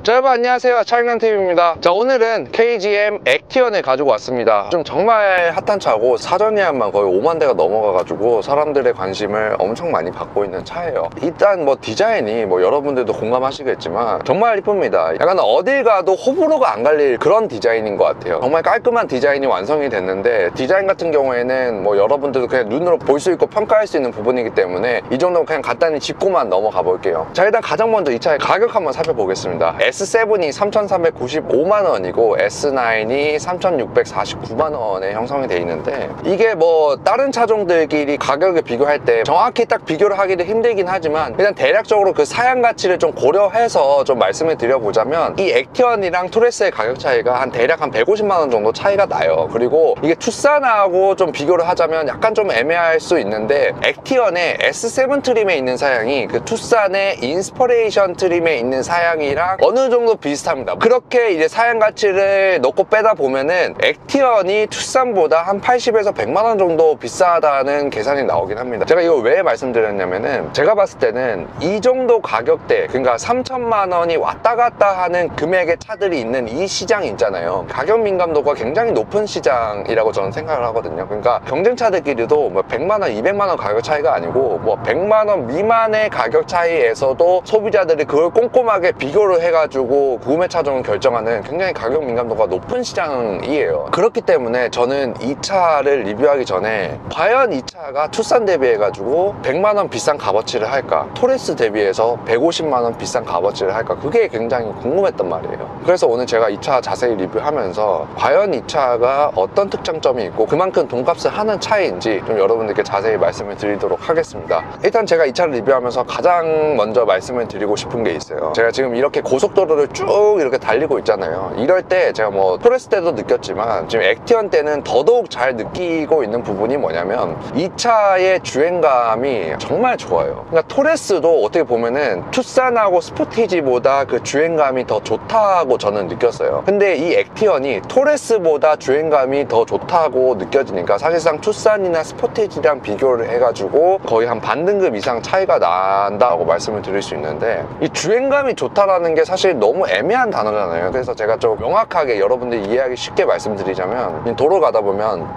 자, 여러분 안녕하세요. 차익남TV입니다. 자, 오늘은 KGM 액티언을 가지고 왔습니다. 좀 정말 핫한 차고 사전 예약만 거의 5만 대가 넘어가가지고 사람들의 관심을 엄청 많이 받고 있는 차예요. 일단 뭐 디자인이 뭐 여러분들도 공감하시겠지만 정말 이쁩니다. 약간 어딜 가도 호불호가 안 갈릴 그런 디자인인 것 같아요. 정말 깔끔한 디자인이 완성이 됐는데, 디자인 같은 경우에는 뭐 여러분들도 그냥 눈으로 볼 수 있고 평가할 수 있는 부분이기 때문에 이 정도는 그냥 간단히 짚고만 넘어가 볼게요. 자, 일단 가장 먼저 이 차의 가격 한번 살펴보겠습니다. S7이 3,395만원이고 S9이 3,649만원에 형성이 되어 있는데, 이게 뭐 다른 차종들끼리 가격을 비교할 때 정확히 딱 비교를 하기도 힘들긴 하지만 일단 대략적으로 그 사양 가치를 좀 고려해서 좀 말씀을 드려보자면, 이 액티언이랑 토레스의 가격 차이가 대략 150만원 정도 차이가 나요. 그리고 이게 투싼하고 좀 비교를 하자면 약간 좀 애매할 수 있는데, 액티언의 S7 트림에 있는 사양이 그 투싼의 인스퍼레이션 트림에 있는 사양이랑 어느 정도 비슷합니다. 그렇게 이제 사양 가치를 넣고 빼다 보면은 액티언이 투싼보다 한 80에서 100만원 정도 비싸다는 계산이 나오긴 합니다. 제가 이거 왜 말씀드렸냐면은, 제가 봤을 때는 이 정도 가격대, 그러니까 3천만원이 왔다 갔다 하는 금액의 차들이 있는 이 시장 있잖아요. 가격 민감도가 굉장히 높은 시장이라고 저는 생각을 하거든요. 그러니까 경쟁차들끼리도 뭐 100만원, 200만원 가격 차이가 아니고 뭐 100만원 미만의 가격 차이에서도 소비자들이 그걸 꼼꼼하게 비교를 해가지고 구매 차종을 결정하는 굉장히 가격 민감도가 높은 시장이에요. 그렇기 때문에 저는 이 차를 리뷰하기 전에 과연 이 차가 투싼 대비해가지고 100만원 비싼 값어치를 할까, 토레스 대비해서 150만원 비싼 값어치를 할까, 그게 굉장히 궁금했단 말이에요. 그래서 오늘 제가 이 차 자세히 리뷰하면서 과연 이 차가 어떤 특장점이 있고 그만큼 돈값을 하는 차인지 좀 여러분들께 자세히 말씀을 드리도록 하겠습니다. 일단 제가 이 차를 리뷰하면서 가장 먼저 말씀을 드리고 싶은 게 있어요. 제가 지금 이렇게 고속도로를 쭉 이렇게 달리고 있잖아요. 이럴 때 제가 뭐 토레스 때도 느꼈지만 지금 액티언 때는 더더욱 잘 느끼고 있는 부분이 뭐냐면, 이 차의 주행감이 정말 좋아요. 그러니까 토레스도 어떻게 보면은 투싼하고 스포티지보다 그 주행감이 더 좋다고 저는 느꼈어요. 근데 이 액티언이 토레스보다 주행감이 더 좋다고 느껴지니까 사실상 투싼이나 스포티지랑 비교를 해가지고 거의 한 반등급 이상 차이가 난다고 말씀을 드릴 수 있는데, 이 주행감이 좋다라는 게 사실 너무 애매한 단어잖아요. 그래서 제가 좀 명확하게 여러분들이 이해하기 쉽게 말씀드리자면, 도로 가다 보면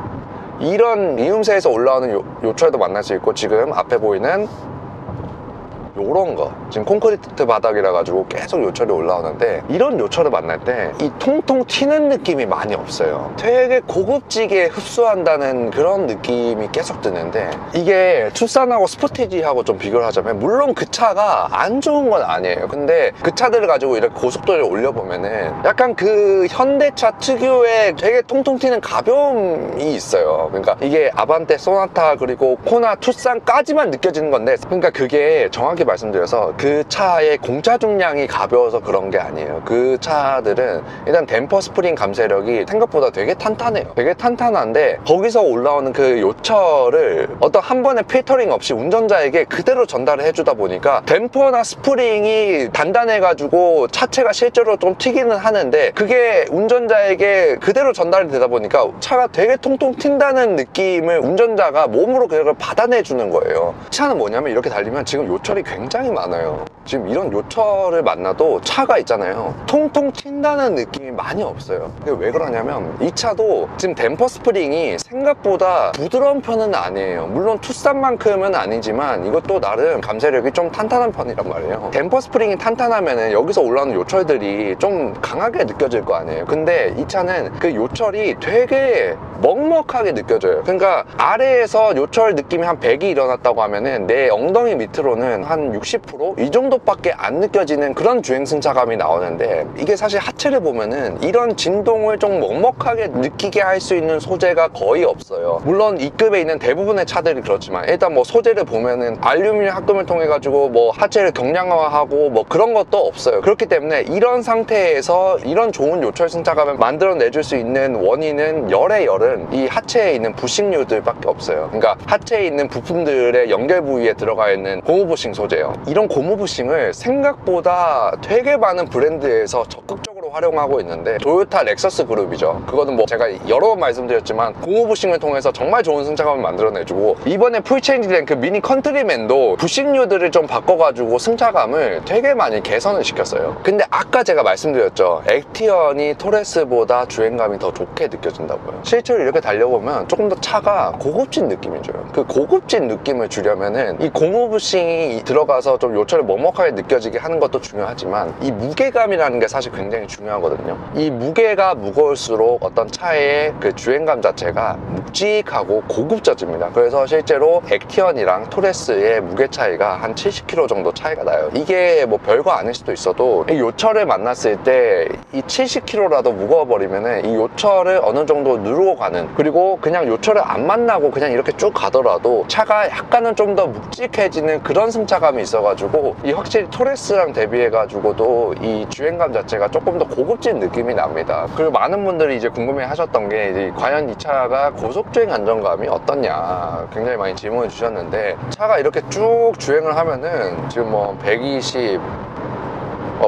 이런 이음새에서 올라오는 요철도 만날 수 있고, 지금 앞에 보이는 요런 거, 지금 콘크리트 바닥이라 가지고 계속 요철이 올라오는데, 이런 요철을 만날 때 이 통통 튀는 느낌이 많이 없어요. 되게 고급지게 흡수한다는 그런 느낌이 계속 드는데, 이게 투싼하고 스포티지하고 좀 비교를 하자면 물론 그 차가 안 좋은 건 아니에요. 근데 그 차들을 가지고 이렇게 고속도로에 올려보면은 약간 그 현대차 특유의 되게 통통 튀는 가벼움이 있어요. 그러니까 이게 아반떼, 소나타, 그리고 코나, 투싼까지만 느껴지는 건데, 그러니까 그게 정확히 말씀드려서 그 차의 공차 중량이 가벼워서 그런 게 아니에요. 그 차들은 일단 댐퍼 스프링 감쇄력이 생각보다 되게 탄탄해요. 되게 탄탄한데 거기서 올라오는 그 요철을 어떤 한 번의 필터링 없이 운전자에게 그대로 전달을 해주다 보니까 댐퍼나 스프링이 단단해가지고 차체가 실제로 좀 튀기는 하는데, 그게 운전자에게 그대로 전달이 되다 보니까 차가 되게 통통 튄다는 느낌을 운전자가 몸으로 그걸 받아내주는 거예요. 차는 뭐냐면, 이렇게 달리면 지금 요철이 굉장히 많아요. 지금 이런 요철을 만나도 차가 있잖아요, 통통 튄다는 느낌이 많이 없어요. 근데 왜 그러냐면, 이 차도 지금 댐퍼 스프링이 생각보다 부드러운 편은 아니에요. 물론 투싼만큼은 아니지만 이것도 나름 감쇄력이 좀 탄탄한 편이란 말이에요. 댐퍼 스프링이 탄탄하면은 여기서 올라오는 요철들이 좀 강하게 느껴질 거 아니에요. 근데 이 차는 그 요철이 되게 먹먹하게 느껴져요. 그러니까 아래에서 요철 느낌이 한 100이 일어났다고 하면은 내 엉덩이 밑으로는 한 60%? 이 정도밖에 안 느껴지는 그런 주행 승차감이 나오는데, 이게 사실 하체를 보면은 이런 진동을 좀 먹먹하게 느끼게 할 수 있는 소재가 거의 없어요. 물론 이 급에 있는 대부분의 차들이 그렇지만, 일단 뭐 소재를 보면은 알루미늄 합금을 통해 가지고 뭐 하체를 경량화하고 뭐 그런 것도 없어요. 그렇기 때문에 이런 상태에서 이런 좋은 요철 승차감을 만들어내줄 수 있는 원인은 열의 열은 이 하체에 있는 부식류들밖에 없어요. 그러니까 하체에 있는 부품들의 연결 부위에 들어가 있는 고무부싱 소재예요. 이런 고무부싱을 생각보다 되게 많은 브랜드에서 적극적으로 활용하고 있는데 도요타 렉서스 그룹이죠. 그거는 뭐 제가 여러 번 말씀드렸지만 고무 부싱을 통해서 정말 좋은 승차감을 만들어내주고, 이번에 풀체인지된 그 미니 컨트리맨도 부싱류들을 좀 바꿔가지고 승차감을 되게 많이 개선을 시켰어요. 근데 아까 제가 말씀드렸죠, 액티언이 토레스보다 주행감이 더 좋게 느껴진다고요. 실제로 이렇게 달려보면 조금 더 차가 고급진 느낌이 줘요. 그 고급진 느낌을 주려면은 이 고무 부싱이 들어가서 좀 요철이 먹먹하게 느껴지게 하는 것도 중요하지만, 이 무게감이라는 게 사실 굉장히 중요하거든요. 이 무게가 무거울수록 어떤 차의 그 주행감 자체가 묵직하고 고급져집니다. 그래서 실제로 액티언이랑 토레스의 무게 차이가 한 70kg 정도 차이가 나요. 이게 뭐 별거 아닐 수도 있어도 이 요철을 만났을 때 이 70kg라도 무거워버리면은 이 요철을 어느 정도 누르고 가는, 그리고 그냥 요철을 안 만나고 그냥 이렇게 쭉 가더라도 차가 약간은 좀 더 묵직해지는 그런 승차감이 있어가지고, 이 확실히 토레스랑 대비해가지고도 이 주행감 자체가 조금 더 고급진 느낌이 납니다. 그리고 많은 분들이 이제 궁금해 하셨던 게, 이제 과연 이 차가 고속주행 안정감이 어떻냐 굉장히 많이 질문을 주셨는데, 차가 이렇게 쭉 주행을 하면은 지금 뭐 120,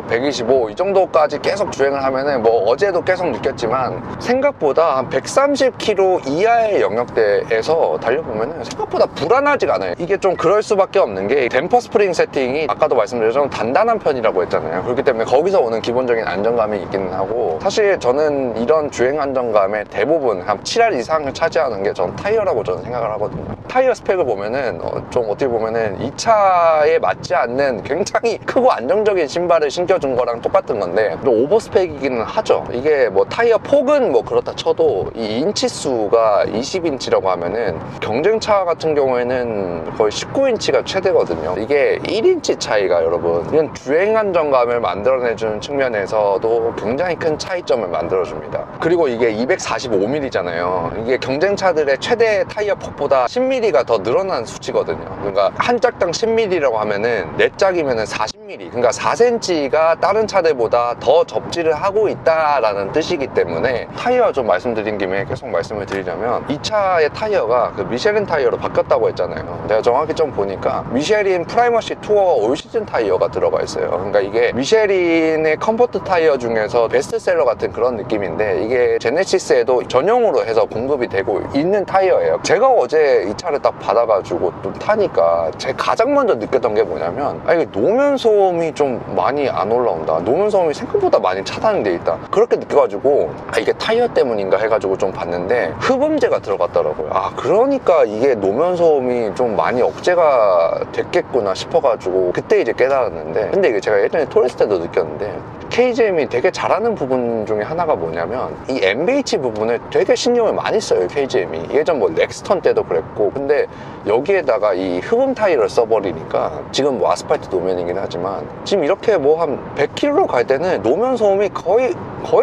125 이 정도까지 계속 주행을 하면은, 뭐 어제도 계속 느꼈지만 생각보다 한 130km 이하의 영역대에서 달려보면은 생각보다 불안하지가 않아요. 이게 좀 그럴 수밖에 없는 게, 댐퍼 스프링 세팅이 아까도 말씀드렸지만 단단한 편이라고 했잖아요. 그렇기 때문에 거기서 오는 기본적인 안정감이 있기는 하고, 사실 저는 이런 주행 안정감의 대부분 한 7할 이상을 차지하는 게 전 타이어라고 저는 생각을 하거든요. 타이어 스펙을 보면은 좀 어떻게 보면은 이 차에 맞지 않는 굉장히 크고 안정적인 신발을 신겨준 거랑 똑같은 건데, 좀 오버스펙이기는 하죠. 이게 뭐 타이어 폭은 뭐 그렇다 쳐도 이 인치 수가 20인치라고 하면은 경쟁차 같은 경우에는 거의 19인치가 최대거든요. 이게 1인치 차이가, 여러분, 이건 주행 안정감을 만들어내주는 측면에서도 굉장히 큰 차이점을 만들어줍니다. 그리고 이게 245mm잖아요. 이게 경쟁차들의 최대 타이어 폭보다 10mm가 더 늘어난 수치거든요. 그러니까 한 짝당 10mm라고 하면은 네 짝이면은 40mm, 그러니까 4cm가 다른 차들보다 더 접지를 하고 있다라는 뜻이기 때문에, 타이어 좀 말씀드린 김에 계속 말씀을 드리자면, 이 차의 타이어가 그 미쉐린 타이어로 바뀌었다고 했잖아요. 내가 정확히 좀 보니까 미쉐린 프라이머시 투어 올 시즌 타이어가 들어가 있어요. 그러니까 이게 미쉐린의 컴포트 타이어 중에서 베스트셀러 같은 그런 느낌인데, 이게 제네시스에도 전용으로 해서 공급이 되고 있는 타이어예요. 제가 어제 이 차를 딱 받아가지고 좀 타니까 제가 가장 먼저 느꼈던 게 뭐냐면, 이게 노면 소음이 좀 많이 안 올라온다, 노면 소음이 생각보다 많이 차단이 돼 있다, 그렇게 느껴가지고 이게 타이어 때문인가 해가지고 좀 봤는데 흡음재가 들어갔더라고요. 그러니까 이게 노면 소음이 좀 많이 억제가 됐겠구나 싶어가지고 그때 이제 깨달았는데, 근데 이게 제가 예전에 토레스 때도 느꼈는데, KGM이 되게 잘하는 부분 중에 하나가 뭐냐면, 이 MBH 부분을 되게 신경을 많이 써요, KGM이. 예전 뭐 렉스턴 때도 그랬고. 근데 여기에다가 이 흡음 타이어를 써버리니까, 지금 뭐 아스팔트 노면이긴 하지만 지금 이렇게 뭐 한 100km로 갈 때는 노면 소음이 거의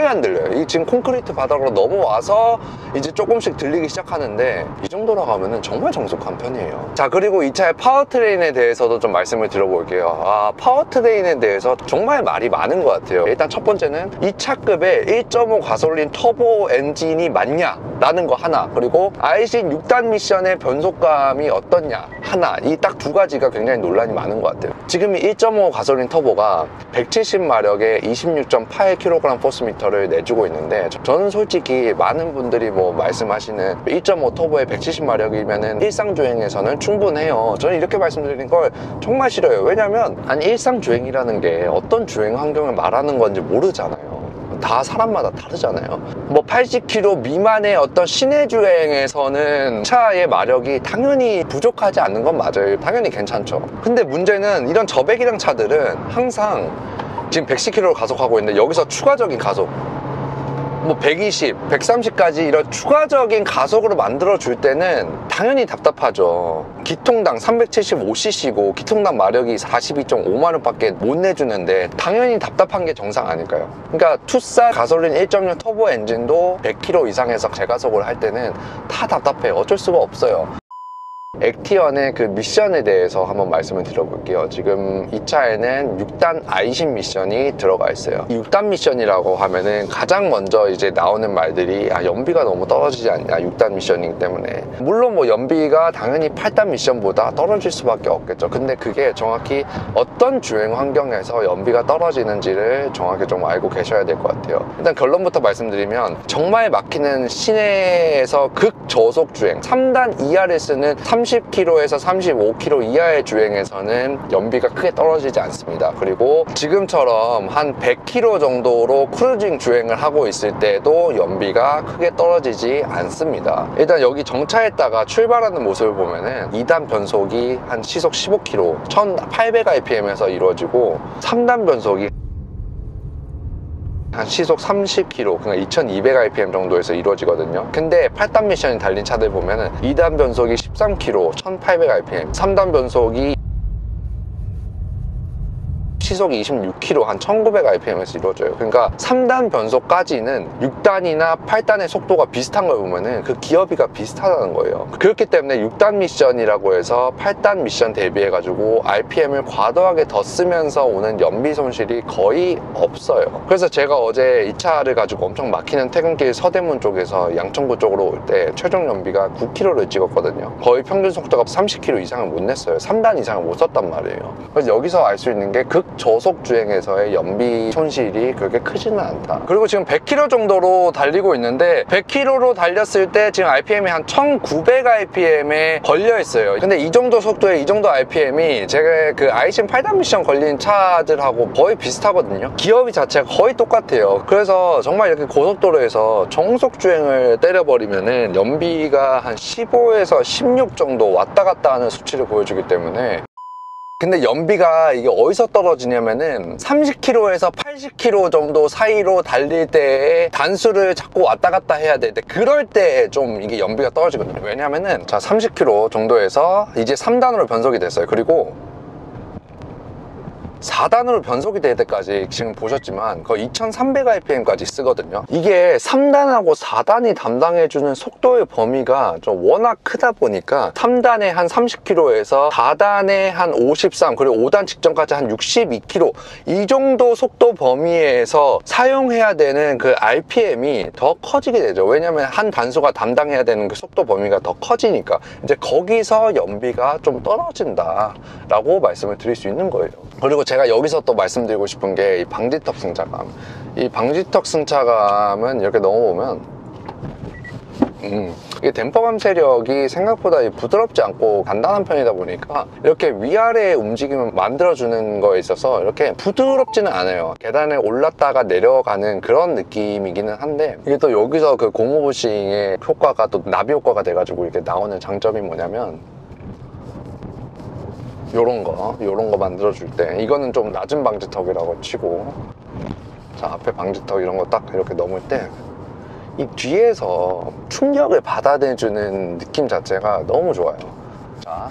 안 들려요. 이 지금 콘크리트 바닥으로 넘어와서 이제 조금씩 들리기 시작하는데, 이 정도로 가면은 정말 정숙한 편이에요. 자, 그리고 이 차의 파워트레인에 대해서도 좀 말씀을 드려볼게요. 파워트레인에 대해서 정말 말이 많은 것 같아요. 일단 첫 번째는 이 차급에 1.5 가솔린 터보 엔진이 맞냐 라는 거 하나, 그리고 아이신 6단 미션의 변속감이 어떻냐 하나, 이 딱 두 가지가 굉장히 논란이 많은 것 같아요. 지금 이 1.5 가솔린 터보가 170마력에 26.8kg 포스미터를 내주고 있는데, 저는 솔직히 많은 분들이 뭐 말씀하시는 1.5 터보에 170마력이면은 일상주행에서는 충분해요, 저는 이렇게 말씀드리는 걸 정말 싫어요. 왜냐면 일상주행이라는 게 어떤 주행 환경을 말하는 건지 모르잖아요. 다 사람마다 다르잖아요. 뭐 80km 미만의 어떤 시내 주행에서는 차의 마력이 당연히 부족하지 않는 건 맞아요. 당연히 괜찮죠. 근데 문제는 이런 저배기량 차들은 항상 지금 110km로 가속하고 있는데, 여기서 추가적인 가속 뭐 120, 130까지 이런 추가적인 가속으로 만들어 줄 때는 당연히 답답하죠. 기통당 375cc고 기통당 마력이 42.5마력 밖에 못 내주는데 당연히 답답한 게 정상 아닐까요? 그러니까 투싼 가솔린 1.6 터보 엔진도 100km 이상에서 제가속을 할 때는 다 답답해요. 어쩔 수가 없어요. 액티언의 그 미션에 대해서 한번 말씀을 드려볼게요. 지금 이 차에는 6단 아이신 미션이 들어가 있어요. 6단 미션이라고 하면은 가장 먼저 이제 나오는 말들이 연비가 너무 떨어지지 않냐, 6단 미션이기 때문에. 물론 뭐 연비가 당연히 8단 미션보다 떨어질 수밖에 없겠죠. 근데 그게 정확히 어떤 주행 환경에서 연비가 떨어지는지를 정확히 좀 알고 계셔야 될 것 같아요. 일단 결론부터 말씀드리면 정말 막히는 시내에서 극저속 주행 3단 이하를 쓰는 30km에서 35km 이하의 주행에서는 연비가 크게 떨어지지 않습니다. 그리고 지금처럼 한 100km 정도로 크루징 주행을 하고 있을 때도 연비가 크게 떨어지지 않습니다. 일단 여기 정차했다가 출발하는 모습을 보면은 2단 변속이 한 시속 15km 1800rpm에서 이루어지고 3단 변속이 한 시속 30km, 그러니까 2200rpm 정도에서 이루어지거든요. 근데 8단 미션이 달린 차들 보면은 2단 변속이 13km, 1800rpm, 3단 변속이 시속 26km, 한 1900rpm에서 이루어져요. 그러니까 3단 변속까지는 6단이나 8단의 속도가 비슷한 걸 보면은 그 기어비가 비슷하다는 거예요. 그렇기 때문에 6단 미션이라고 해서 8단 미션 대비해가지고 RPM을 과도하게 더 쓰면서 오는 연비 손실이 거의 없어요. 그래서 제가 어제 이 차를 가지고 엄청 막히는 퇴근길 서대문 쪽에서 양천구 쪽으로 올 때 최종 연비가 9km를 찍었거든요. 거의 평균 속도가 30km 이상을 못 냈어요. 3단 이상을 못 썼단 말이에요. 그래서 여기서 알 수 있는 게 저속 주행에서의 연비 손실이 그렇게 크지는 않다. 그리고 지금 100km 정도로 달리고 있는데 100km로 달렸을 때 지금 RPM이 한 1900rpm에 걸려 있어요. 근데 이 정도 속도에 이 정도 RPM이 제가 그 아이신 8단 미션 걸린 차들하고 거의 비슷하거든요. 기어비 자체가 거의 똑같아요. 그래서 정말 이렇게 고속도로에서 정속 주행을 때려버리면은 연비가 한 15에서 16 정도 왔다 갔다 하는 수치를 보여주기 때문에. 근데 연비가 이게 어디서 떨어지냐면은 30km에서 80km 정도 사이로 달릴 때에 단수를 자꾸 왔다 갔다 해야 될 때, 그럴 때 좀 이게 연비가 떨어지거든요. 왜냐면은 자 30km 정도에서 이제 3단으로 변속이 됐어요. 그리고 4단으로 변속이 될 때까지 지금 보셨지만 거의 2300rpm까지 쓰거든요. 이게 3단하고 4단이 담당해주는 속도의 범위가 좀 워낙 크다 보니까 3단에 한 30km에서 4단에 한 53, 그리고 5단 직전까지 한 62km, 이 정도 속도 범위에서 사용해야 되는 그 RPM이 더 커지게 되죠. 왜냐면 한 단수가 담당해야 되는 그 속도 범위가 더 커지니까 이제 거기서 연비가 좀 떨어진다 라고 말씀을 드릴 수 있는 거예요. 그리고 제가 여기서 또 말씀드리고 싶은 게 이 방지턱 승차감. 이 방지턱 승차감은 이렇게 넘어보면 이게 댐퍼감 세력이 생각보다 부드럽지 않고 단단한 편이다 보니까 이렇게 위아래의 움직임을 만들어주는 거에 있어서 이렇게 부드럽지는 않아요. 계단에 올랐다가 내려가는 그런 느낌이기는 한데, 이게 또 여기서 그 고무부싱의 효과가 또 나비 효과가 돼가지고 이렇게 나오는 장점이 뭐냐면 요런 거 만들어줄 때, 이거는 좀 낮은 방지턱이라고 치고, 자 앞에 방지턱 이런 거 딱 이렇게 넘을 때 이 뒤에서 충격을 받아내주는 느낌 자체가 너무 좋아요. 자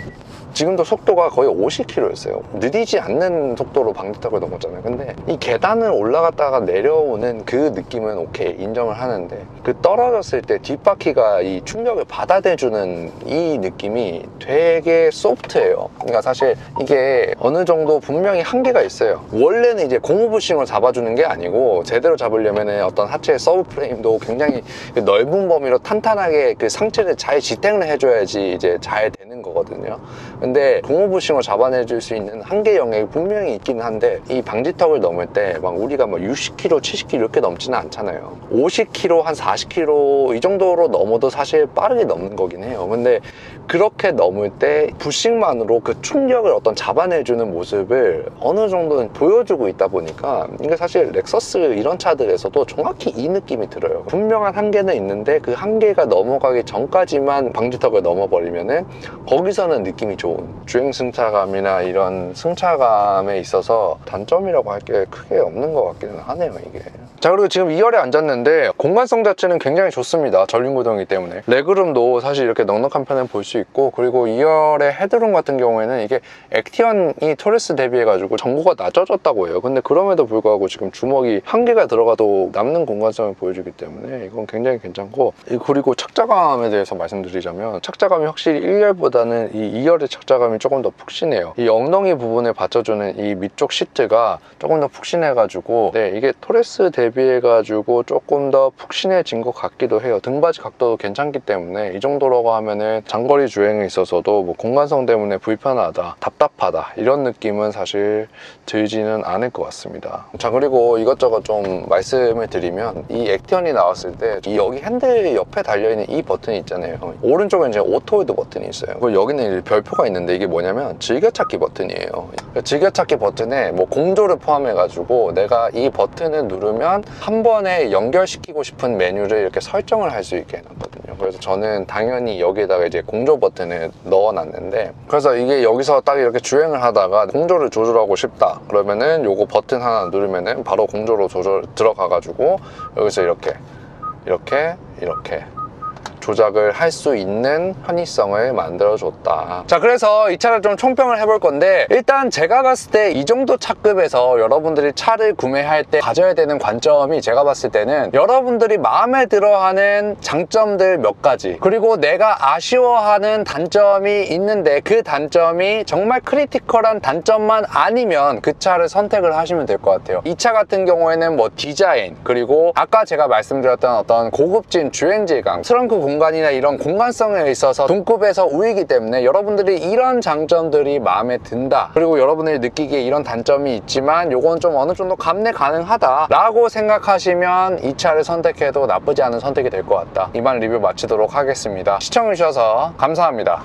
지금도 속도가 거의 50km였어요. 느리지 않는 속도로 방지턱을 넘었잖아요. 근데 이 계단을 올라갔다가 내려오는 그 느낌은 오케이, 인정을 하는데 그 떨어졌을 때 뒷바퀴가 이 충격을 받아내주는 이 느낌이 되게 소프트해요. 그러니까 사실 이게 어느 정도 분명히 한계가 있어요. 원래는 이제 고무부싱으로 잡아주는 게 아니고 제대로 잡으려면 어떤 하체 서브 프레임도 굉장히 넓은 범위로 탄탄하게 그 상체를 잘 지탱을 해줘야지 이제 잘 되는 거거든요. 근데 고무부싱으로 잡아내줄 수 있는 한계 영역이 분명히 있긴 한데, 이 방지턱을 넘을 때 막 우리가 막 60km, 70km 이렇게 넘지는 않잖아요. 50km, 한 40km 이 정도로 넘어도 사실 빠르게 넘는 거긴 해요. 근데 그렇게 넘을 때 부싱만으로 그 충격을 어떤 잡아내주는 모습을 어느 정도는 보여주고 있다 보니까 이게 사실 렉서스 이런 차들에서도 정확히 이 느낌이 들어요. 분명한 한계는 있는데 그 한계가 넘어가기 전까지만 방지턱을 넘어버리면은 거기서는 느낌이 좋은 주행 승차감이나 이런 승차감에 있어서 단점이라고 할 게 크게 없는 것 같기는 하네요, 이게. 자, 그리고 지금 2열에 앉았는데 공간성 자체는 굉장히 좋습니다. 전륜구동이기 때문에 레그룸도 사실 이렇게 넉넉한 편에 볼 수 수 있고, 그리고 2열의 헤드룸 같은 경우에는 이게 액티언이 토레스 대비해가지고 전고가 낮아졌다고 해요. 근데 그럼에도 불구하고 지금 주먹이 한 개가 들어가도 남는 공간성을 보여주기 때문에 이건 굉장히 괜찮고, 그리고 착자감에 대해서 말씀드리자면 착자감이 확실히 1열보다는 이 2열의 착자감이 조금 더 푹신해요. 이 엉덩이 부분에 받쳐주는 이 밑쪽 시트가 조금 더 푹신해가지고, 네, 이게 토레스 대비해가지고 조금 더 푹신해진 것 같기도 해요. 등받이 각도도 괜찮기 때문에 이 정도라고 하면은 장거리 주행에 있어서도 뭐 공간성 때문에 불편하다, 답답하다 이런 느낌은 사실 들지는 않을 것 같습니다. 자, 그리고 이것저것 좀 말씀을 드리면, 이 액티언이 나왔을 때 이 여기 핸들 옆에 달려있는 이 버튼이 있잖아요. 오른쪽에 이제 오토홀드 버튼이 있어요. 그리고 여기는 별표가 있는데 이게 뭐냐면 즐겨찾기 버튼이에요. 즐겨찾기 버튼에 뭐 공조를 포함해가지고 내가 이 버튼을 누르면 한 번에 연결시키고 싶은 메뉴를 이렇게 설정을 할 수 있게 해놨거든요. 그래서 저는 당연히 여기에다가 이제 공조 버튼을 넣어놨는데, 그래서 이게 여기서 딱 이렇게 주행을 하다가 공조를 조절하고 싶다 그러면은 요거 버튼 하나 누르면은 바로 공조로 들어가가지고 여기서 이렇게 조작을 할 수 있는 편의성을 만들어줬다. 자, 그래서 이 차를 좀 총평을 해볼 건데, 일단 제가 봤을 때 이 정도 차급에서 여러분들이 차를 구매할 때 가져야 되는 관점이, 제가 봤을 때는 여러분들이 마음에 들어하는 장점들 몇 가지, 그리고 내가 아쉬워하는 단점이 있는데 그 단점이 정말 크리티컬한 단점만 아니면 그 차를 선택을 하시면 될 것 같아요. 이 차 같은 경우에는 뭐 디자인, 그리고 아까 제가 말씀드렸던 어떤 고급진 주행 질감, 트렁크 공간이나 이런 공간성에 있어서 동급에서 우위이기 때문에 여러분들이 이런 장점들이 마음에 든다, 그리고 여러분들이 느끼기에 이런 단점이 있지만 요건 좀 어느 정도 감내 가능하다 라고 생각하시면 이 차를 선택해도 나쁘지 않은 선택이 될 것 같다. 이만 리뷰 마치도록 하겠습니다. 시청해주셔서 감사합니다.